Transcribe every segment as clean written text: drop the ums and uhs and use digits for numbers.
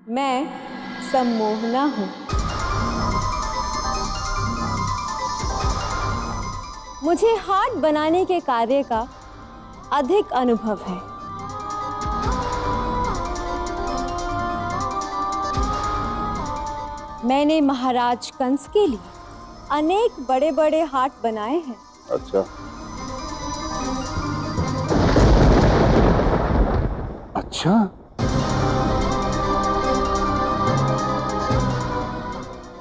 मैं सम्मोहना हूँ। मुझे हार्ट बनाने के कार्य का अधिक अनुभव है। मैंने महाराज कंस के लिए अनेक बड़े बड़े हार्ट बनाए हैं। अच्छा। अच्छा।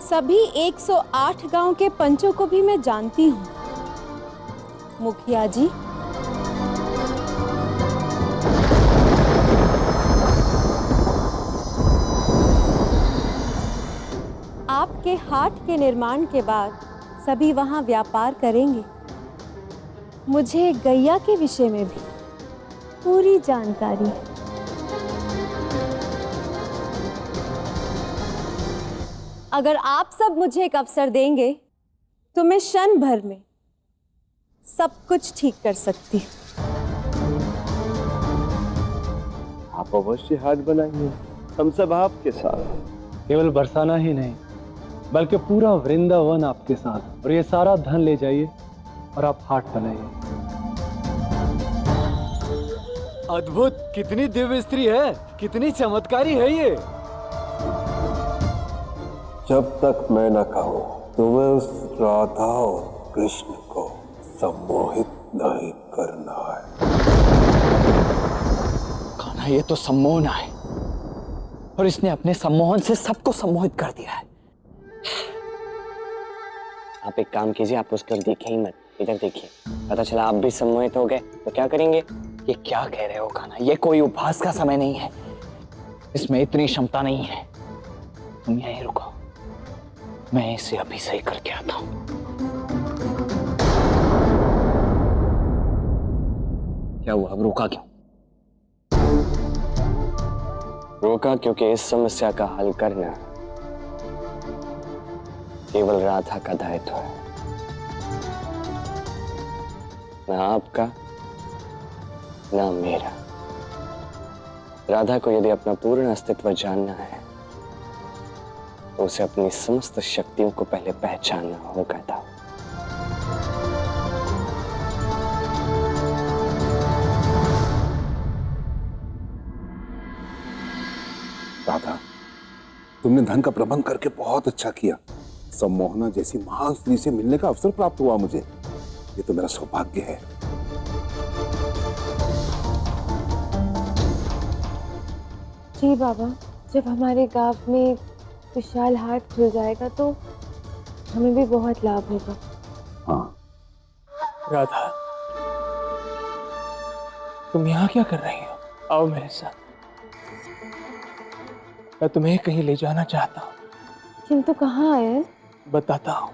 सभी 108 गांव के पंचों को भी मैं जानती हूँ। मुखिया जी, आपके हाट के निर्माण के बाद सभी वहां व्यापार करेंगे। मुझे गैया के विषय में भी पूरी जानकारी है। अगर आप सब मुझे एक अवसर देंगे तो मैं क्षण भर में सब कुछ ठीक कर सकती हूँ। आप अवश्य हाथ बनाएंगे, हम सब आपके साथ। केवल बरसाना ही नहीं बल्कि पूरा वृंदावन आपके साथ, और ये सारा धन ले जाइए और आप हाट बनाइए। अद्भुत! कितनी दिव्य स्त्री है, कितनी चमत्कारी है ये। जब तक मैं न कहूं तुम्हें उस राधा और कृष्ण को सम्मोहित नहीं करना है। कान्हा, ये तो सम्मोहन है और इसने अपने सम्मोहन से सबको सम्मोहित कर दिया है। आप एक काम कीजिए, आप उसको देखें ही मत, इधर देखिए। पता चला आप भी सम्मोहित हो गए तो क्या करेंगे? ये क्या कह रहे हो कान्हा? ये कोई उपहास का समय नहीं है, इसमें इतनी क्षमता नहीं है। तुम यहीं रुको, मैं इसे अभी सही करके आता हूं। क्या हुआ, अब रोका क्यों? रोका क्योंकि इस समस्या का हल करना केवल राधा का दायित्व है, ना आपका ना मेरा। राधा को यदि अपना पूर्ण अस्तित्व जानना है तो उसे अपनी समस्त शक्तियों को पहले पहचानना होगा। था राधा, तुमने धन का प्रबंध करके बहुत अच्छा किया। सम्मोहना जैसी महान स्त्री से मिलने का अवसर प्राप्त हुआ मुझे। ये तो मेरा सौभाग्य है। जी बाबा, जब हमारे गांव में विशाल हाट खुल जाएगा तो हमें भी बहुत लाभ होगा। हाँ। राधा, तुम यहाँ क्या कर रही हो? आओ मेरे साथ, मैं तुम्हें कहीं ले जाना चाहता हूँ। किंतु कहाँ है? बताता हूँ,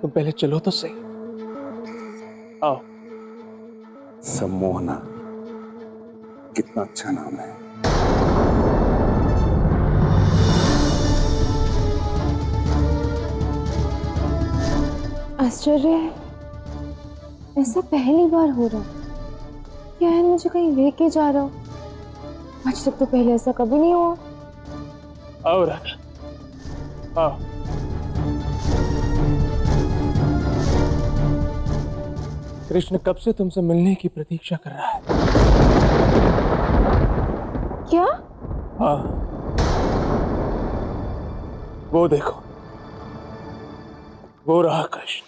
तुम पहले चलो तो सही। आओ। सम्मोहना कितना अच्छा नाम है। आश्चर्य है, ऐसा पहली बार हो रहा। क्या है, मुझे कहीं लेके जा रहा हो? आज तक तो पहले ऐसा कभी नहीं हुआ। आओ राधा, आओ। कृष्ण कब से तुमसे मिलने की प्रतीक्षा कर रहा है। क्या? हाँ, वो देखो, वो रहा कृष्ण।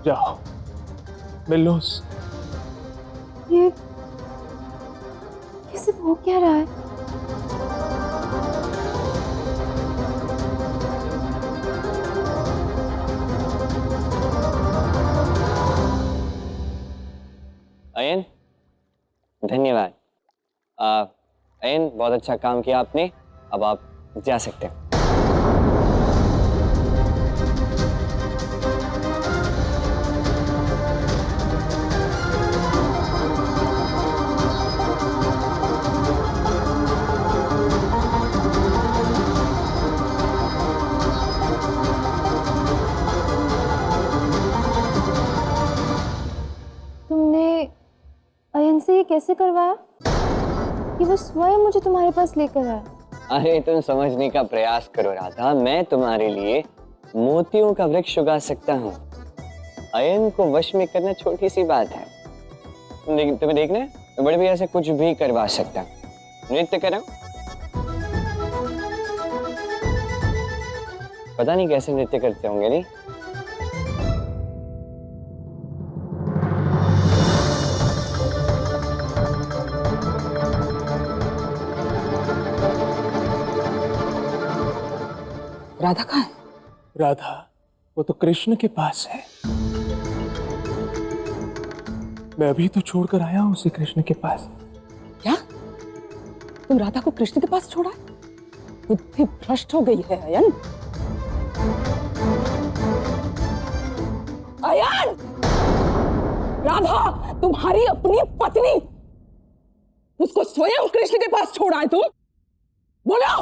जाओ मिल लो उससे। ये सब हो क्या रहा है? अयन, धन्यवाद। अयन, बहुत अच्छा काम किया आपने। अब आप जा सकते हैं। ये कैसे करवाया कि वो स्वयं मुझे तुम्हारे पास लेकर आया? अरे तुम समझने का प्रयास करो राधा, मैं तुम्हारे लिए मोतियों का वृक्ष उगा सकता हूँ। अयन को वश में करना छोटी सी बात है। तुम्हें देखना है, मैं बड़े भैया से कुछ भी करवा सकता हूँ। नृत्य करो। पता नहीं कैसे नृत्य करते होंगे नहीं। राधा कहाँ है? राधा वो तो कृष्ण के पास है। मैं अभी तो छोड़कर आया हूं उसे कृष्ण के पास। क्या तुम राधा को कृष्ण के पास छोड़ा? बुद्धि भ्रष्ट हो गई है अयन। अयन, राधा तुम्हारी अपनी पत्नी, उसको स्वयं कृष्ण के पास छोड़ा है तुम? बोलो।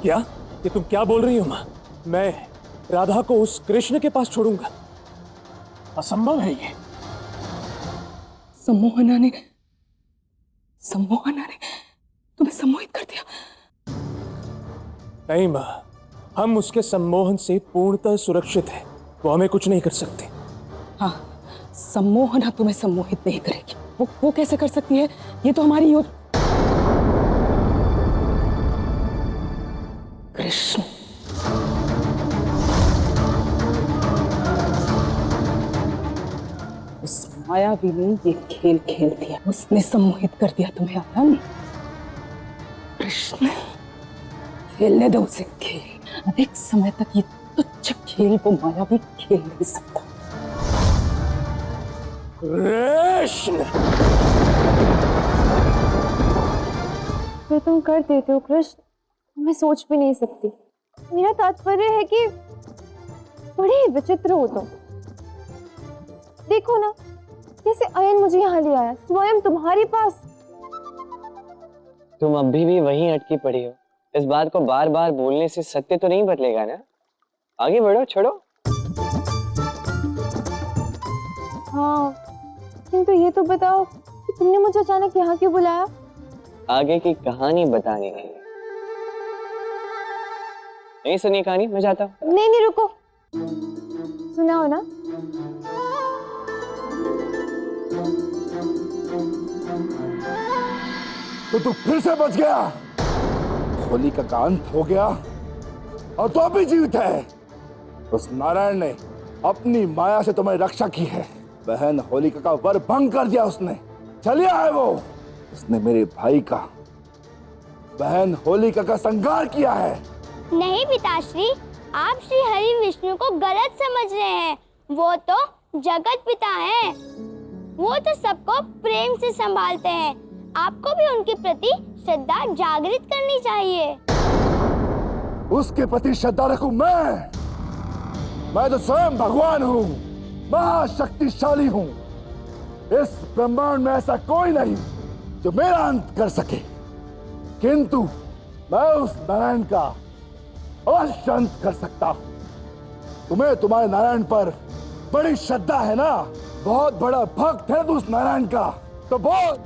क्या ये तुम क्या बोल रही हो मां? मैं राधा को उस कृष्ण के पास छोड़ूंगा? असंभव है ये। सम्मोहना ने तुम्हें सम्मोहित कर दिया। नहीं मां, हम उसके सम्मोहन से पूर्णतः सुरक्षित हैं। वो हमें कुछ नहीं कर सकते। हाँ, सम्मोहना तुम्हें सम्मोहित नहीं करेगी। वो कैसे कर सकती है? ये तो हमारी योजना। कृष्ण, उस मायावी ने ये खेल खेल दिया। उसने सम्मोहित कर दिया तुम्हें अयन। कृष्ण, खेलने दो उसे खेल। अधिक समय तक ये तुच्छ खेल वो मायावी खेल नहीं सकता। कृष्ण, जो तुम कर देते हो कृष्ण, मैं सोच भी नहीं सकती। मेरा तात्पर्य है कि बड़े ही विचित्र हो तुम। देखो ना कैसे अयन मुझे यहाँ ले आया, स्वयं तुम्हारे पास। तुम अभी भी वहीं अटकी पड़ी हो। इस बात को बार बार बोलने से सत्य तो नहीं बदलेगा ना। आगे बढ़ो, छोड़ो। हाँ, किंतु ये तो बताओ कि तुमने मुझे अचानक यहाँ क्यों बुलाया? आगे की कहानी बताने के लिए। नहीं सुनी कहानी? मैं जाता हूँ। नहीं नहीं, रुको, सुनाओ ना। तो तू फिर से बच गया। होलिका का अंत हो गया और तू अभी जीवित है। उस नारायण ने अपनी माया से तुम्हारी रक्षा की है। बहन होलिका का वर भंग कर दिया उसने। चलिए है वो। उसने मेरे भाई का, बहन होलिका का संहार किया है। नहीं पिताश्री, आप श्री हरि विष्णु को गलत समझ रहे हैं। वो तो जगत पिता हैं। वो तो सबको प्रेम से संभालते हैं। आपको भी उनके प्रति श्रद्धा जागृत करनी चाहिए। उसके प्रति श्रद्धा रखूं मैं तो स्वयं भगवान हूँ, महाशक्तिशाली हूँ। इस ब्रह्मांड में ऐसा कोई नहीं जो मेरा अंत कर सके। किंतु मैं उस नारायण का अवश्य अंत कर सकता हूँ। तुम्हें तुम्हारे नारायण पर बड़ी श्रद्धा है ना, बहुत बड़ा भक्त है तू उस नारायण का। तो बोल,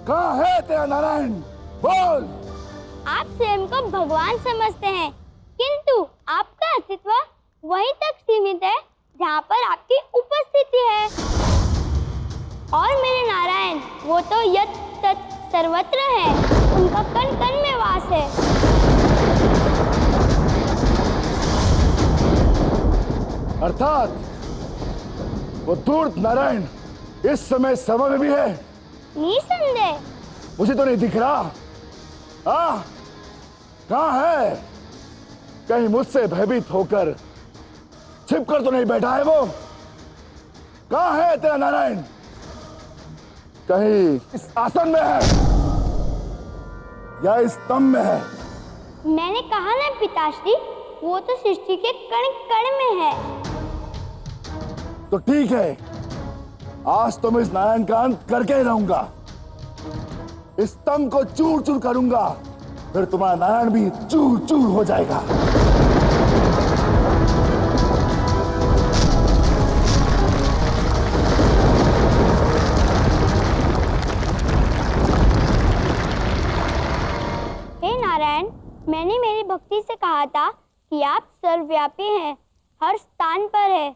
कहाँ है तेरा नारायण? बोल। आप स्वयं को भगवान समझते हैं, किंतु आपका अस्तित्व वहीं तक सीमित है जहाँ पर आपकी उपस्थिति है। और मेरे नारायण, वो तो यत् तत् सर्वत्र है। उनका कण कण में वास है। अर्थात वो धूर्त नारायण इस समय सभा में भी है? निसंदेह। मुझे तो नहीं दिख रहा। हाँ, कहाँ है? कहीं मुझसे भयभीत होकर छिपकर तो नहीं बैठा है वो? कहाँ है तेरा नारायण? कहीं इस आसन में है या इस स्तंभ में है? मैंने कहा ना पिताश्री, वो तो सृष्टि के कण कण में है। तो ठीक है, आज तो मैं इस नारायण का अंत करके ही रहूंगा। इस स्तंभ को चूर चूर करूंगा, फिर तुम्हारा नारायण भी चूर चूर हो जाएगा। कि आप सर्वव्यापी हैं, हर स्थान पर है।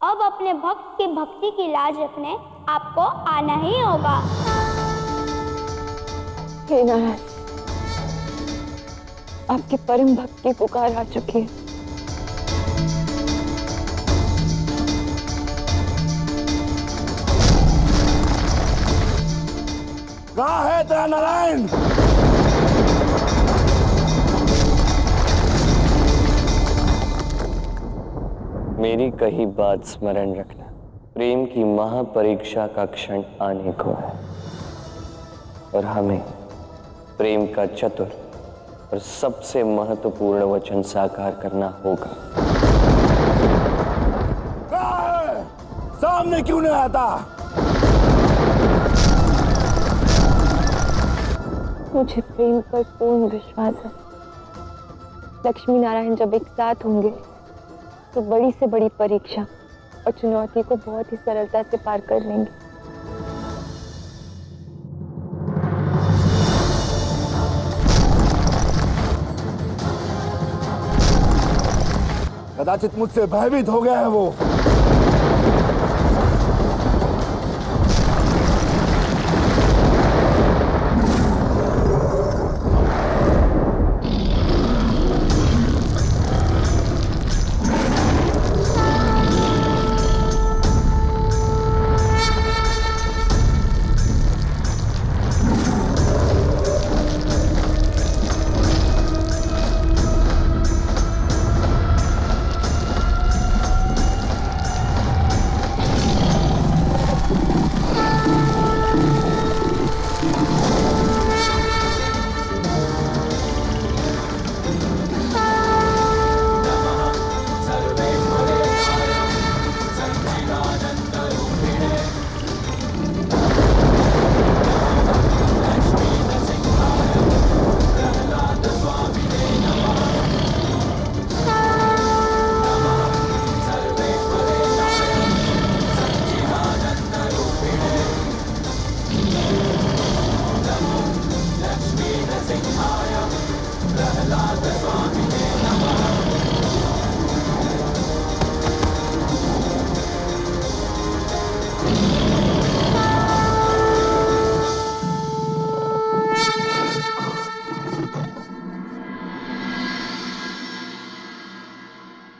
अब अपने भक्त की भक्ति की लाज रखने आपको आना ही होगा। हे नारायण, आपके परम भक्त की पुकार आ चुकी है। कहाँ है तेरा नारायण? मेरी कही बात स्मरण रखना, प्रेम की महापरीक्षा का क्षण आने को है और हमें प्रेम का चतुर और सबसे महत्वपूर्ण वचन साकार करना होगा। कहाँ है? सामने क्यों नहीं आता? मुझे प्रेम पर पूर्ण विश्वास है। लक्ष्मी नारायण जब एक साथ होंगे तो बड़ी से बड़ी परीक्षा और चुनौती को बहुत ही सरलता से पार कर लेंगे। कदाचित मुझसे भयभीत हो गया है वो।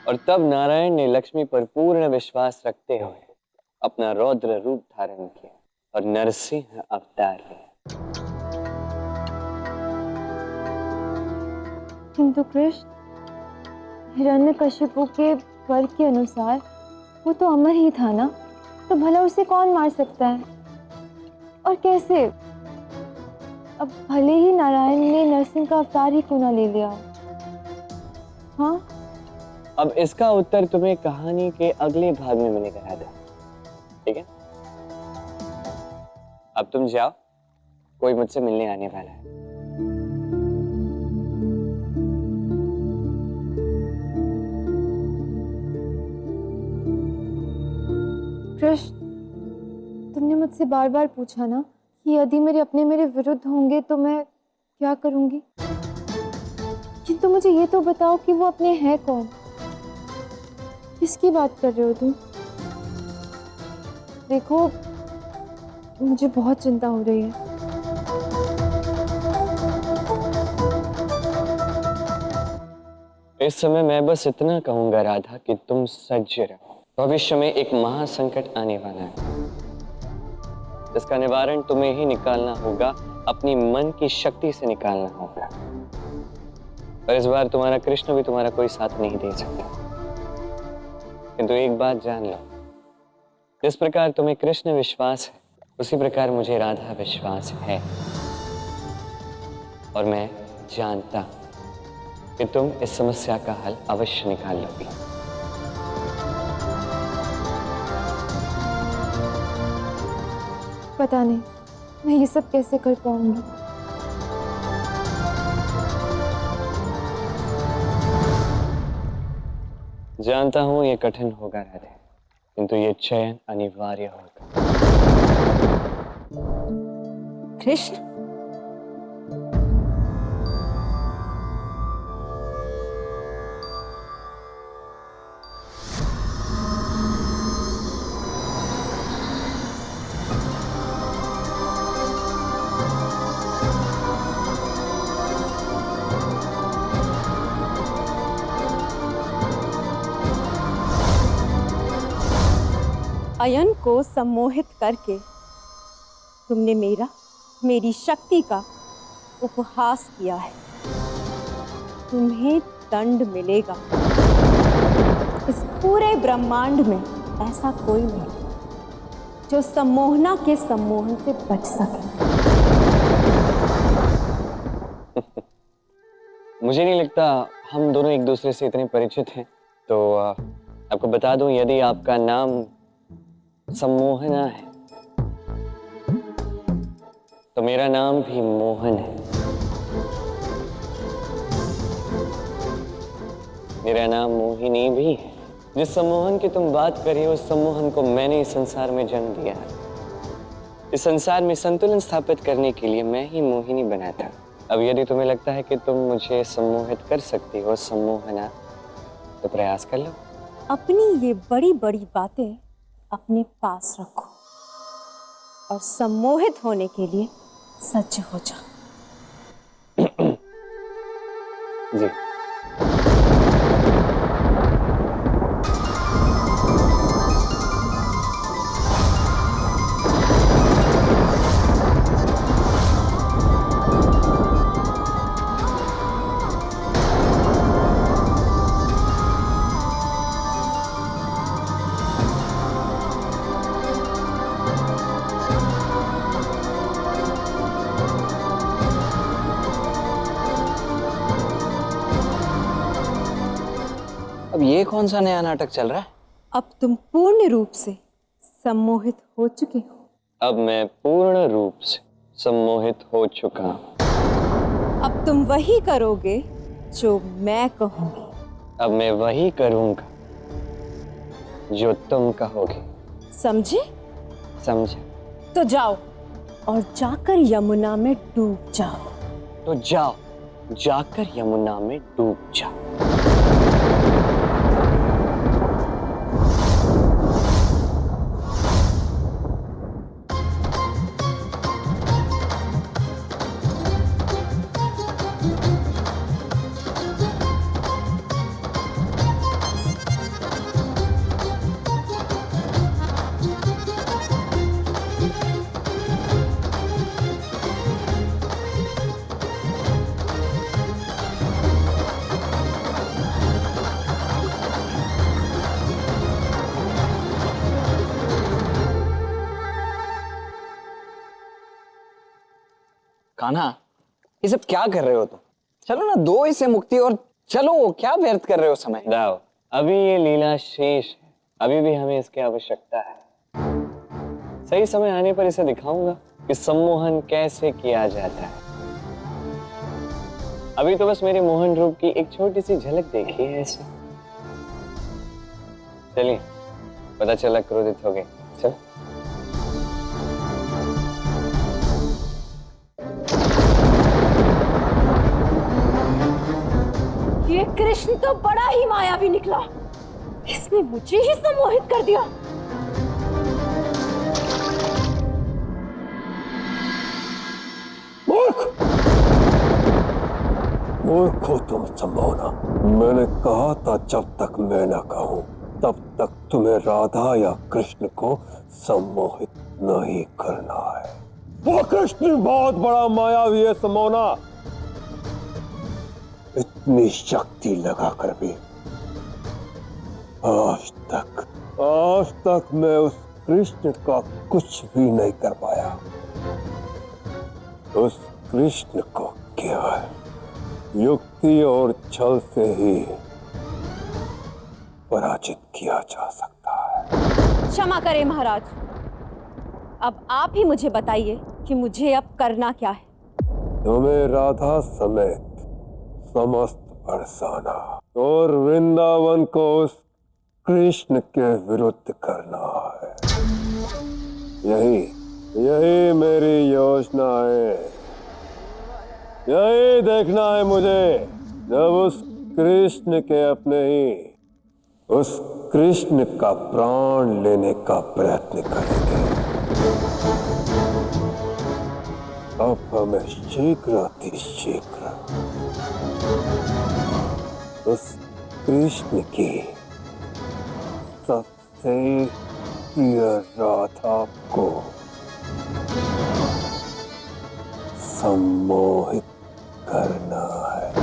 और तब नारायण ने लक्ष्मी पर पूर्ण विश्वास रखते हुए अपना रौद्र रूप धारण किया और नरसिंह अवतार लिया। किंतु कृष्ण, हिरण्यकशिपु के वर के अनुसार वो तो अमर ही था ना, तो भला उसे कौन मार सकता है और कैसे? अब भले ही नारायण ने नरसिंह का अवतार ही क्यों ना ले लिया। हाँ, अब इसका उत्तर तुम्हें कहानी के अगले भाग में मिलेगा राधा, ठीक है? अब तुम जाओ, कोई मुझसे मिलने आने वाला है। कृष्ण, तुमने मुझसे बार बार पूछा ना कि यदि मेरे विरुद्ध होंगे तो मैं क्या करूंगी, किंतु मुझे ये तो बताओ कि वो अपने हैं कौन? किसकी बात कर रहे हो तुम? देखो, मुझे बहुत चिंता हो रही है। इस समय मैं बस इतना कहूंगा राधा कि तुम सज्ज रहो। भविष्य में एक महासंकट आने वाला है, इसका निवारण तुम्हें ही निकालना होगा, अपनी मन की शक्ति से निकालना होगा। और इस बार तुम्हारा कृष्ण भी तुम्हारा कोई साथ नहीं दे सकता। किंतु एक बात जान लो, जिस प्रकार तुम्हें कृष्ण विश्वास है उसी प्रकार मुझे राधा विश्वास है, और मैं जानता हूं कि तुम इस समस्या का हल अवश्य निकाल लोगी। पता नहीं मैं ये सब कैसे कर पाऊंगी। जानता हूं ये कठिन होगा राधे, किंतु ये चयन अनिवार्य होगा। कृष्ण, अयन को सम्मोहित करके तुमने मेरी शक्ति का उपहास किया है। तुम्हें दंड मिलेगा। इस पूरे ब्रह्मांड में ऐसा कोई नहीं जो सम्मोहना के सम्मोहन से बच सके। मुझे नहीं लगता हम दोनों एक दूसरे से इतने परिचित हैं, तो आपको बता दूं, यदि आपका नाम सम्मोहना है तो मेरा नाम भी मोहन है। मेरा नाम मोहिनी भी है। जिस सम्मोहन की तुम बात कर रही हो, उस सम्मोहन को मैंने इस संसार में जन्म दिया है। इस संसार में संतुलन स्थापित करने के लिए मैं ही मोहिनी बना था। अब यदि तुम्हें लगता है कि तुम मुझे सम्मोहित कर सकती हो सम्मोहना, तो प्रयास कर लो। अपनी ये बड़ी बड़ी बातें अपने पास रखो और सम्मोहित होने के लिए सज्ज हो जाओ। जी। अब ये कौन सा नया नाटक चल रहा है? अब तुम पूर्ण रूप से सम्मोहित हो चुके हो। अब मैं पूर्ण रूप से सम्मोहित हो चुका हूं। अब तुम वही करोगे जो मैं कहूंगी। अब मैं वही करूंगा जो तुम कहोगे। समझे? समझे? तो जाओ और जाकर यमुना में डूब जाओ। तो जाओ, जाकर यमुना में डूब जाओ। कान्हा, ये सब क्या कर रहे हो तुम? चलो ना, दो इसे मुक्ति और चलो, क्या व्यर्थ कर रहे हो समय? दाव, अभी ये लीला शेष है। अभी भी हमें इसकी आवश्यकता है। सही समय आने पर इसे दिखाऊंगा कि सम्मोहन कैसे किया जाता है। अभी तो बस मेरे मोहन रूप की एक छोटी सी झलक देखी है इसे। चलिए, पता चला क्रोधित हो गए। चलो। ये कृष्ण तो बड़ा ही मायावी निकला। इसने मुझे ही सम्मोहित कर दिया। मूर्ख हो तुम सम्मोहना। मैंने कहा था जब तक मैं न कहूं तब तक तुम्हें राधा या कृष्ण को सम्मोहित नहीं करना है। वो कृष्ण बहुत बड़ा मायावी है सम्मोहना। इतनी शक्ति लगाकर भी आज तक मैं उस कृष्ण का कुछ भी नहीं कर पाया। उस कृष्ण को केवल युक्ति और छल से ही पराजित किया जा सकता है। क्षमा करें महाराज, अब आप ही मुझे बताइए कि मुझे अब करना क्या है। तुम्हें राधा समेत समस्त बरसाना और वृंदावन को उस कृष्ण के विरुद्ध करना है। यही मेरी योजना है। यही देखना है मुझे जब उस कृष्ण के अपने ही उस कृष्ण का प्राण लेने का प्रयत्न करेंगे। अब हमें शीघ्र अतिशीघ्र उस कृष्ण की सबसे प्रिय राधा को सम्मोहित करना है।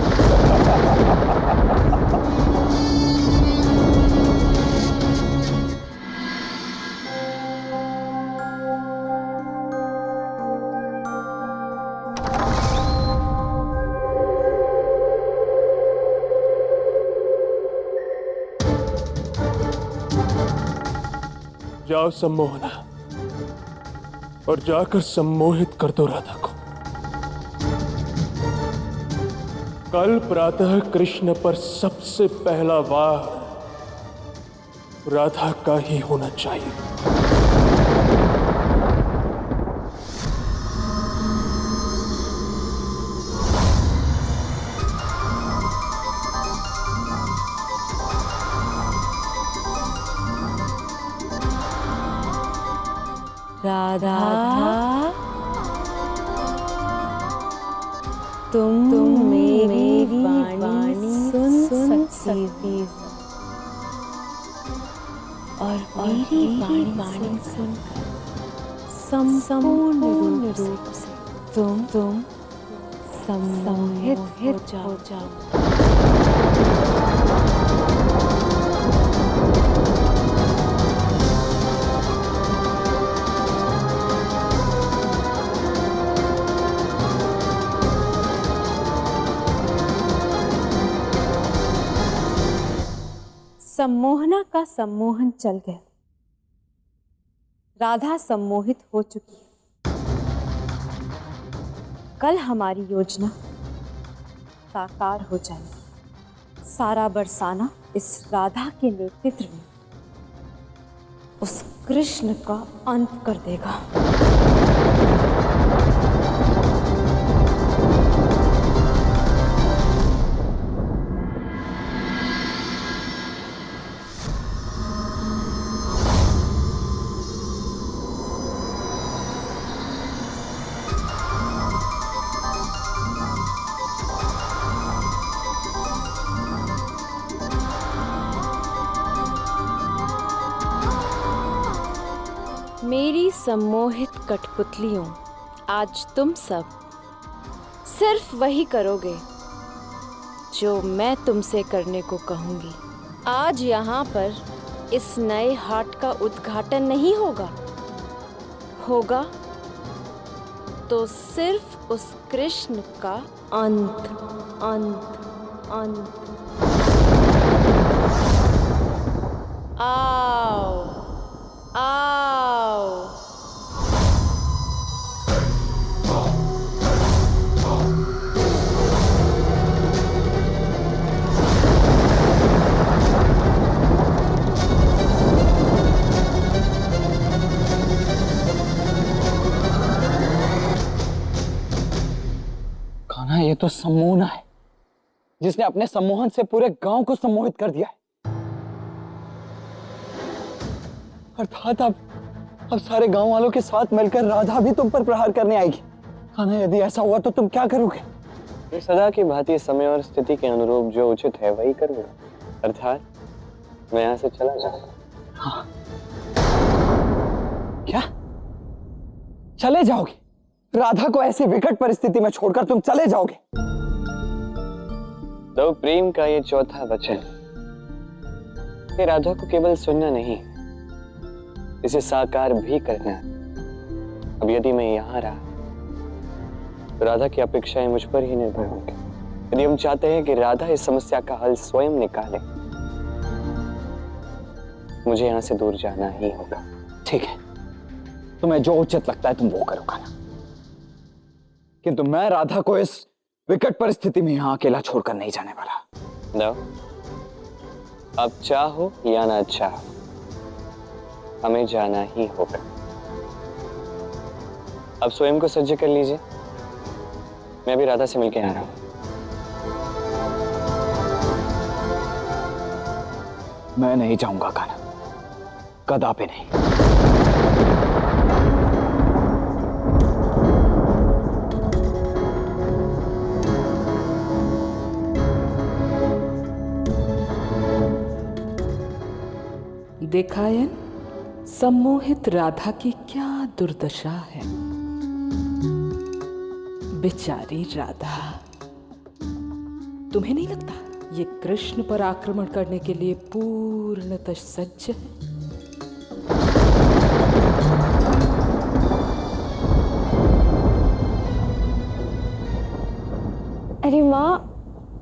जाओ सम्मोहना, और जाकर सम्मोहित कर दो राधा को। कल प्रातः कृष्ण पर सबसे पहला वार राधा का ही होना चाहिए। राधा, तुम मेरी वाणी सुन सकती हो और मेरी वाणी सुनकर संपूर्ण रूप से तुम सम्मोहित हो जाओ। सम्मोहना का सम्मोहन चल गया। राधा सम्मोहित हो चुकी है। कल हमारी योजना साकार हो जाएगी। सारा बरसाना इस राधा के नेतृत्व में उस कृष्ण का अंत कर देगा। मेरी सम्मोहित कठपुतलियों, आज तुम सब सिर्फ वही करोगे जो मैं तुमसे करने को कहूंगी। आज यहाँ पर इस नए हाट का उद्घाटन नहीं होगा, होगा तो सिर्फ उस कृष्ण का अंत, अंत, अंत। आओ, आओ। कान्हा, ये तो सम्मोहना है जिसने अपने सम्मोहन से पूरे गांव को सम्मोहित कर दिया है। अर्थात अब सारे गांव वालों के साथ मिलकर राधा भी तुम पर प्रहार करने आएगी। कान्हा, यदि ऐसा हुआ तो तुम क्या करोगे? मैं सदा की भांति समय और स्थिति के अनुरूप जो उचित है वही करूंगा। अर्थात मैं यहाँ से चला जाऊंगा। हाँ। क्या चले जाओगे? राधा को ऐसी विकट परिस्थिति में छोड़कर तुम चले जाओगे? तो प्रेम का ये चौथा वचन कि राधा को केवल सुनना नहीं, इसे साकार भी करना। अब यदि मैं यहाँ रहा तो राधा की अपेक्षाएं मुझ पर ही निर्भर होंगी। यदि हम चाहते हैं कि राधा इस समस्या का हल स्वयं निकाले, मुझे यहाँ से दूर जाना ही होगा। ठीक है, तुम्हें जो उचित लगता है तुम वो करो कान्हा, किंतु मैं राधा को इस विकट परिस्थिति में यहां अकेला छोड़कर नहीं जाने वाला। दो, अब चाहो या ना चाहो, हमें जाना ही होगा। अब स्वयं को सज्ज कर लीजिए, मैं भी राधा से मिलके आ रहा हूं। मैं नहीं जाऊंगा कान्हा, कदापि नहीं। देखायन, सम्मोहित राधा की क्या दुर्दशा है। बेचारी राधा। तुम्हें नहीं लगता ये कृष्ण पर आक्रमण करने के लिए पूर्णतः सज्ज है? अरे माँ,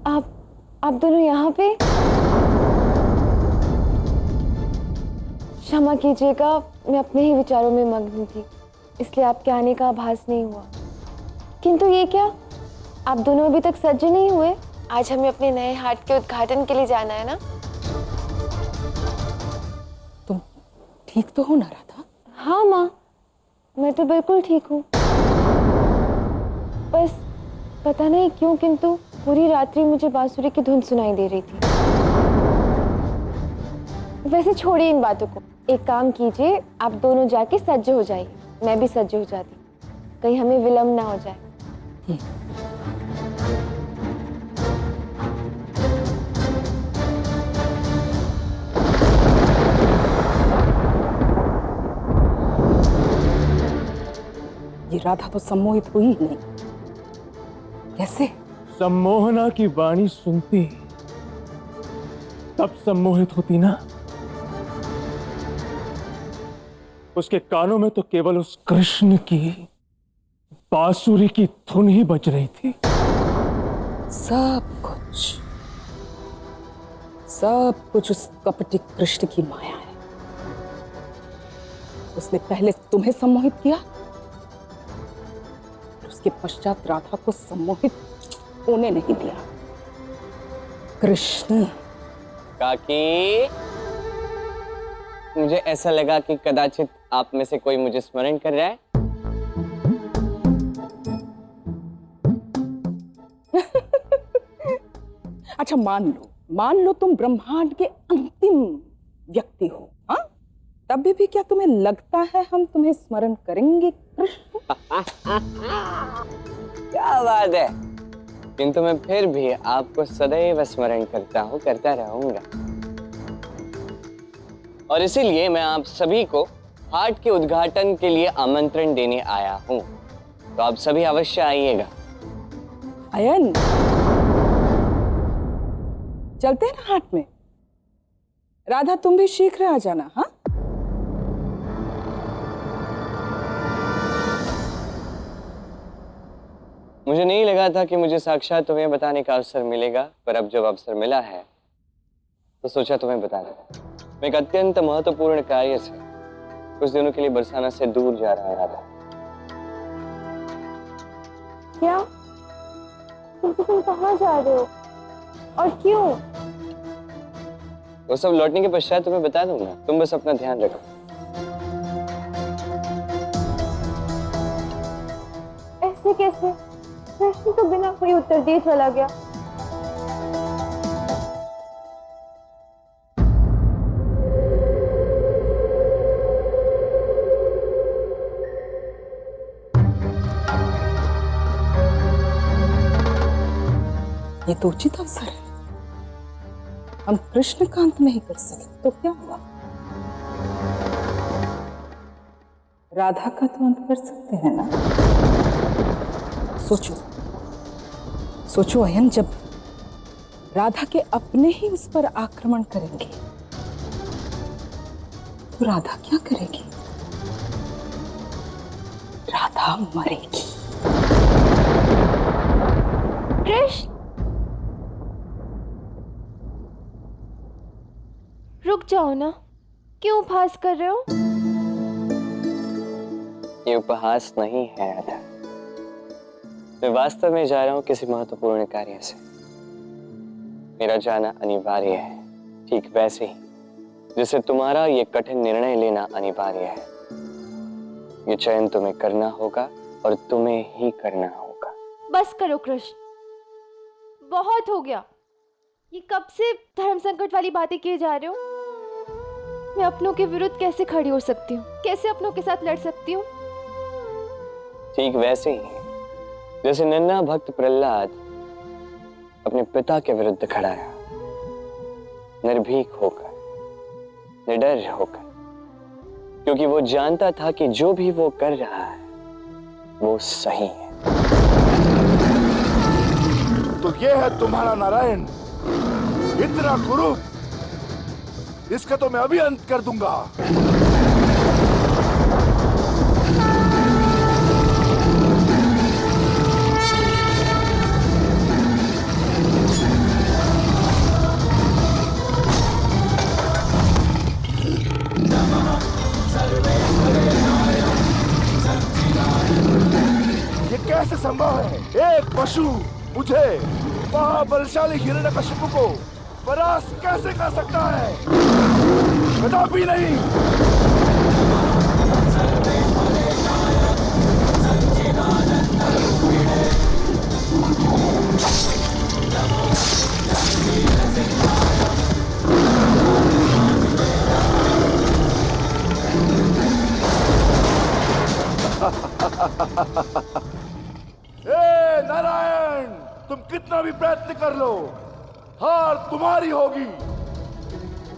आप दोनों यहाँ पे? क्षमा कीजिएगा, मैं अपने ही विचारों में मग्न थी, इसलिए आपके आने का आभास नहीं हुआ। किंतु ये क्या, आप दोनों अभी तक सज्ज नहीं हुए? आज हमें अपने नए हाट के उद्घाटन के लिए जाना है ना? तुम ठीक तो हो ना राधा? हाँ माँ, मैं तो बिल्कुल ठीक हूँ। बस पता नहीं क्यों, किंतु पूरी रात्रि मुझे बांसुरी की धुन सुनाई दे रही थी। वैसे छोड़िए इन बातों को, एक काम कीजिए, आप दोनों जाके सज्ज हो जाइए, मैं भी सज्ज हो जाती, कहीं हमें विलम्ब ना हो जाए। ये राधा तो सम्मोहित हुई ही नहीं। कैसे? सम्मोहना की वाणी सुनती तब सम्मोहित होती ना। उसके कानों में तो केवल उस कृष्ण की बांसुरी की धुन ही बज रही थी। सब कुछ उस कपटी कृष्ण की माया है। उसने पहले तुम्हें सम्मोहित किया, उसके पश्चात राधा को सम्मोहित होने नहीं दिया। कृष्ण। काकी, मुझे ऐसा लगा कि कदाचित आप में से कोई मुझे स्मरण कर रहा है। अच्छा मान लो तुम ब्रह्मांड के अंतिम व्यक्ति हो, हाँ? तब भी क्या तुम्हें लगता है हम तुम्हें स्मरण करेंगे कृष्ण? क्या बात है, किंतु मैं फिर भी आपको सदैव स्मरण करता हूँ, करता रहूंगा। और इसीलिए मैं आप सभी को हाट के उद्घाटन के लिए आमंत्रण देने आया हूँ, तो आप सभी अवश्य आइएगा। अयन, चलते हैं ना हाट में। राधा तुम भी शीघ्र आ जाना, हाँ? मुझे नहीं लगा था कि मुझे साक्षात तुम्हें बताने का अवसर मिलेगा, पर अब जब अवसर मिला है तो सोचा तुम्हें बता दूं। मैं एक अत्यंत महत्वपूर्ण कार्य से कुछ दिनों के लिए बरसाना से दूर जा रहा था। क्या? तुम कहाँ जा रहे हो और क्यों? वो सब लौटने के पश्चात तुम्हें बता दूंगा, तुम बस अपना ध्यान रखो। ऐसे कैसे? प्रश्न तो बिना कोई उत्तर दिए चला गया। ये तो उचित अवसर है, हम कृष्ण का अंत नहीं कर सके तो क्या हुआ? राधा का तो अंत कर सकते हैं ना? सोचो अयन, जब राधा के अपने ही उस पर आक्रमण करेंगे तो राधा क्या करेगी? राधा मरेगी। कृष्ण, रुक जाओ ना, क्यों उपहास कर रहे हो? ये उपहास नहीं है राधा, मैं वास्तव में जा रहा हूँ किसी महत्वपूर्ण कार्य से। मेरा जाना अनिवार्य है, ठीक वैसे ही जैसे तुम्हारा ये कठिन निर्णय लेना अनिवार्य है। ये चयन तुम्हें करना होगा और तुम्हें ही करना होगा। बस करो कृष्ण, बहुत हो गया। ये कब से धर्म संकट वाली बातें किए जा रहे हो? मैं अपनों के विरुद्ध कैसे खड़ी हो सकती हूँ? कैसे अपनों के साथ लड़ सकती हूँ? ठीक वैसे ही जैसे नन्हा भक्त प्रहलाद अपने पिता के विरुद्ध खड़ा है, निर्भीक होकर, निडर होकर, क्योंकि वो जानता था कि जो भी वो कर रहा है वो सही है। तो ये है तुम्हारा नारायण, इतना कुरूप, इसका तो मैं अभी अंत कर दूंगा। ये कैसे संभव है? एक पशु मुझे महाबलशाली हिरण्यकशिपु को परास्त कैसे कर सकता है? कदापि नहीं। ए नारायण, तुम कितना भी प्रयत्न कर लो, हार तुम्हारी होगी,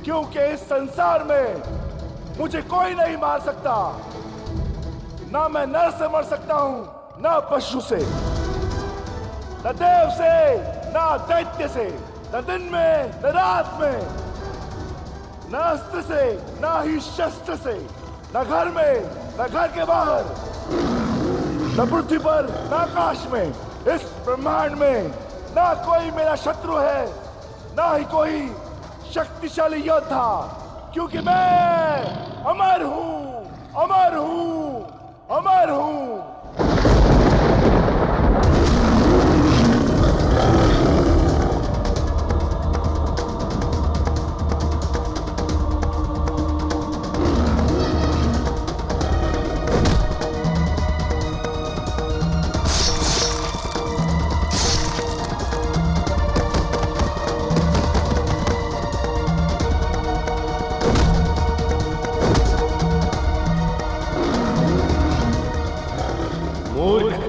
क्योंकि इस संसार में मुझे कोई नहीं मार सकता। ना मैं नर से मर सकता हूं, ना पशु से, न देव से, ना दैत्य से, न दिन में न रात में, न अस्त्र से, ना ही शस्त्र से, न घर में न घर के बाहर, न पृथ्वी पर न आकाश में, इस ब्रह्मांड में ना कोई मेरा शत्रु है, ना ही कोई शक्तिशाली योद्धा, क्योंकि मैं अमर हूं, अमर हूं, अमर हूं।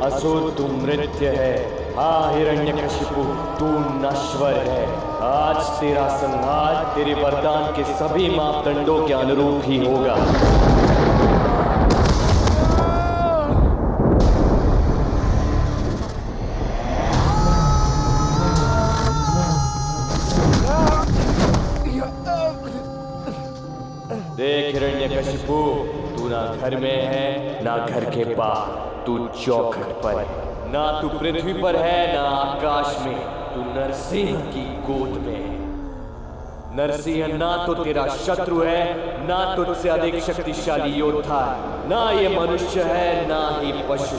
असुर तू मृत्य है, हाँ हिरण्यकशिपु तू नश्वर है। आज तेरा संहार तेरे वरदान के सभी मापदंडों के अनुरूप ही होगा। देख हिरण्यकशिपु, तू ना घर में है ना घर के बाहर, तू चौखट पर है। ना तू पृथ्वी पर है ना आकाश में, तू नरसिंह की गोद में है। नरसिंह ना तो तेरा शत्रु है, ना तुझसे अधिक शक्तिशाली योद्धा है, ना ये मनुष्य है ना ही पशु,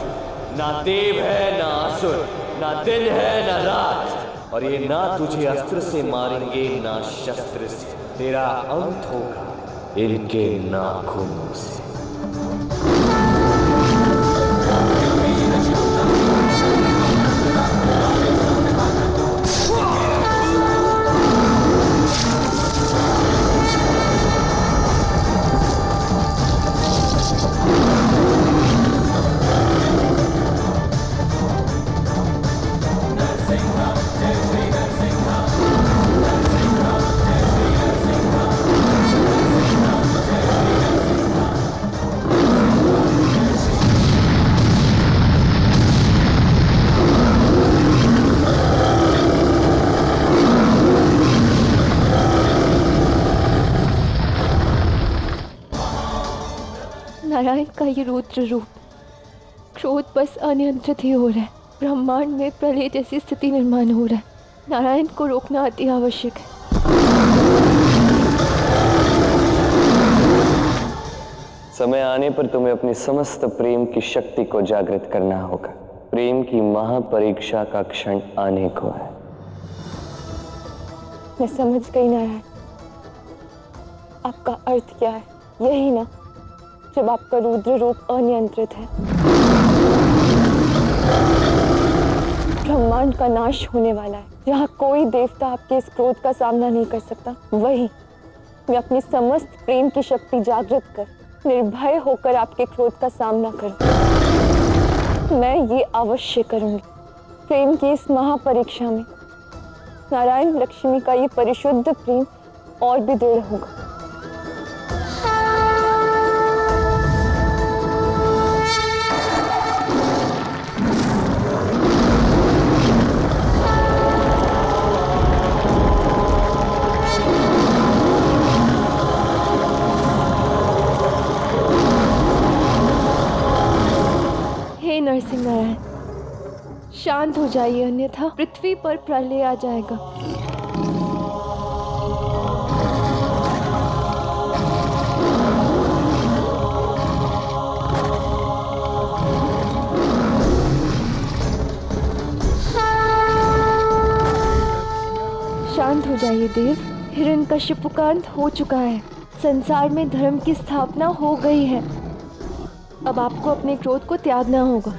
ना देव है ना असुर, ना दिन है ना रात, और ये ना तुझे अस्त्र से मारेंगे ना शस्त्र से। तेरा अंत होगा इनके नाखूनों से। नारायण का ये रुद्र रूप, क्रोध बस अनियंत्रित ही हो रहा है। ब्रह्मांड में प्रलय जैसी स्थिति निर्माण हो रहा है। नारायण को रोकना अति आवश्यक है। समय आने पर तुम्हें अपनी समस्त प्रेम की शक्ति को जागृत करना होगा। प्रेम की महापरीक्षा का क्षण आने को है। मैं समझ गई नारायण, आपका अर्थ क्या है। यही ना जब आपका रुद्र रूप अनियंत्रित है, ब्रह्मांड का नाश होने वाला है। जहाँ कोई देवता आपके इस क्रोध का सामना नहीं कर सकता, वही मैं अपनी समस्त प्रेम की शक्ति जागृत कर निर्भय होकर आपके क्रोध का सामना करूं। मैं ये अवश्य करूंगी। प्रेम की इस महापरीक्षा में नारायण लक्ष्मी का ये परिशुद्ध प्रेम और भी दृढ़ होगा। शांत हो जाइए, अन्यथा पृथ्वी पर प्रलय आ जाएगा। शांत हो जाइए देव। हिरण्यकशिपु का अंत हो चुका है। संसार में धर्म की स्थापना हो गई है। अब आपको अपने क्रोध को त्यागना होगा।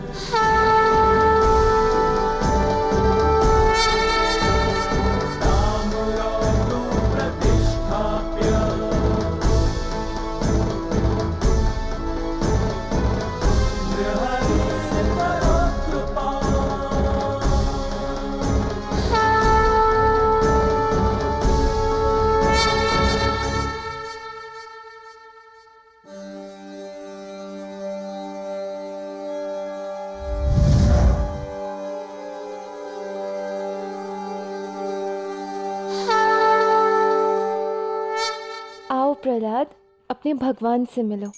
आओ प्रहलाद, अपने भगवान से मिलो।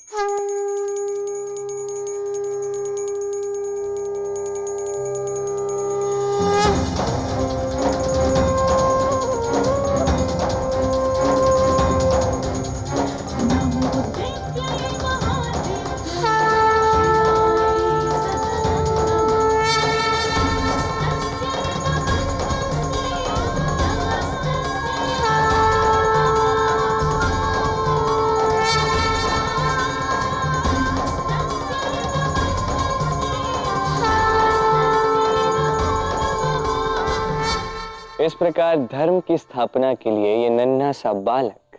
इस प्रकार धर्म की स्थापना के लिए ये नन्हा सा बालक,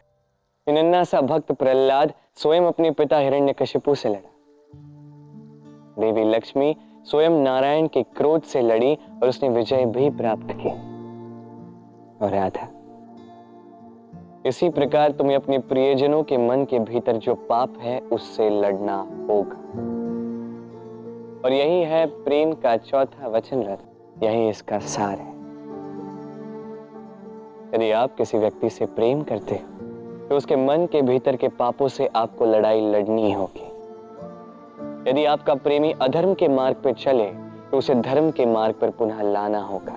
ये नन्हा सा भक्त प्रहलाद स्वयं अपने पिता हिरण्यकशिपु से लड़ा। देवी लक्ष्मी स्वयं नारायण के क्रोध से लड़ी और उसने विजय भी प्राप्त की। और राधा, इसी प्रकार तुम्हें अपने प्रियजनों के मन के भीतर जो पाप है उससे लड़ना होगा। और यही है प्रेम का चौथा वचन राधा, यही इसका सार है। यदि आप किसी व्यक्ति से प्रेम करते हो तो उसके मन के भीतर के पापों से आपको लड़ाई लड़नी होगी। यदि आपका प्रेमी अधर्म के मार्ग पर चले तो उसे धर्म के मार्ग पर पुनः लाना होगा।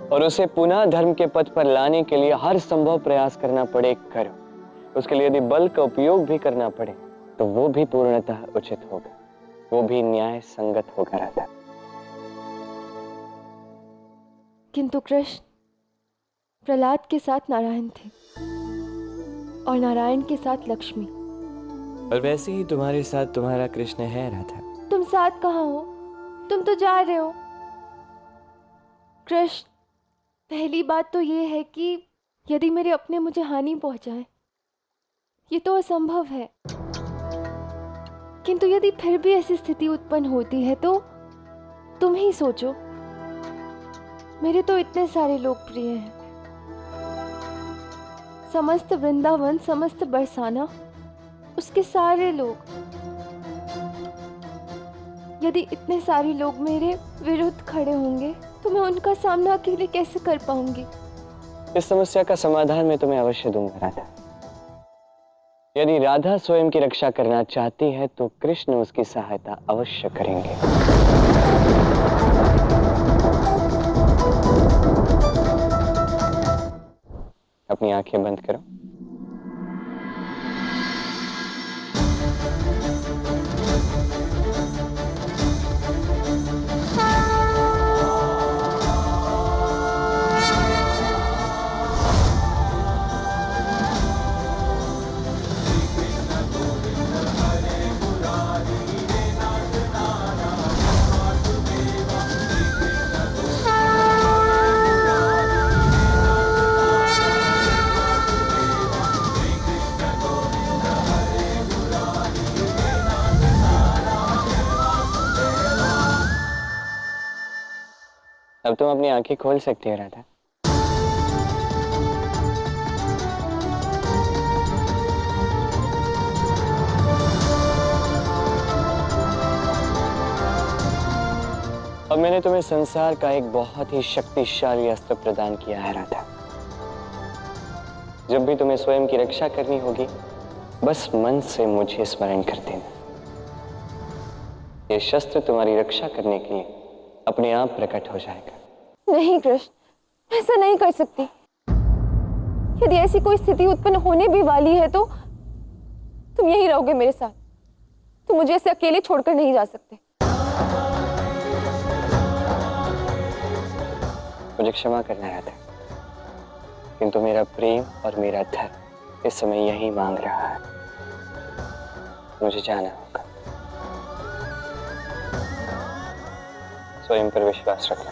और उसे पुनः धर्म के पथ पर लाने के लिए हर संभव प्रयास करना पड़े, करो। उसके लिए यदि बल का उपयोग भी करना पड़े तो वो भी पूर्णतः उचित होगा, वो भी न्याय संगत होगा राधा। किंतु कृष्ण, प्रहलाद के साथ नारायण थे और नारायण के साथ लक्ष्मी। और वैसे ही तुम्हारे साथ तुम्हारा कृष्ण है राधा। तुम साथ कहाँ हो? तुम तो जा रहे हो। कृष्ण, पहली बात तो ये है कि यदि मेरे अपने मुझे हानि पहुंचाए, ये तो असंभव है। किंतु यदि फिर भी ऐसी स्थिति उत्पन्न होती है तो तुम ही सोचो। मेरे तो इतने सारे लोग प्रिय हैं, समस्त वृंदावन, समस्त बरसाना, उसके सारे लोग। यदि इतने सारे लोग मेरे विरुद्ध खड़े होंगे तो मैं उनका सामना अकेले कैसे कर पाऊंगी? इस समस्या का समाधान मैं तुम्हें अवश्य दूंगा राधा। यदि राधा स्वयं की रक्षा करना चाहती है तो कृष्ण उसकी सहायता अवश्य करेंगे। अपनी आंखें बंद करो। अब तुम अपनी आंखें खोल सकती हो राधा। अब मैंने तुम्हें संसार का एक बहुत ही शक्तिशाली अस्त्र प्रदान किया है राधा। जब भी तुम्हें स्वयं की रक्षा करनी होगी, बस मन से मुझे स्मरण कर देना। ये शस्त्र तुम्हारी रक्षा करने के लिए अपने आप प्रकट हो जाएगा। नहीं कृष्ण, ऐसा नहीं कर सकती। यदि ऐसी कोई स्थिति उत्पन्न होने भी वाली है तो तुम यहीं रहोगे मेरे साथ। तुम मुझे ऐसे अकेले छोड़कर नहीं जा सकते। मुझे क्षमा करना राधा, किंतु मेरा प्रेम और मेरा धर्म इस समय यही मांग रहा है। मुझे जाना होगा। स्वयं पर विश्वास रखना।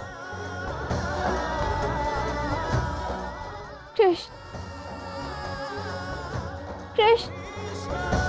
कृष्ण, कृष्ण।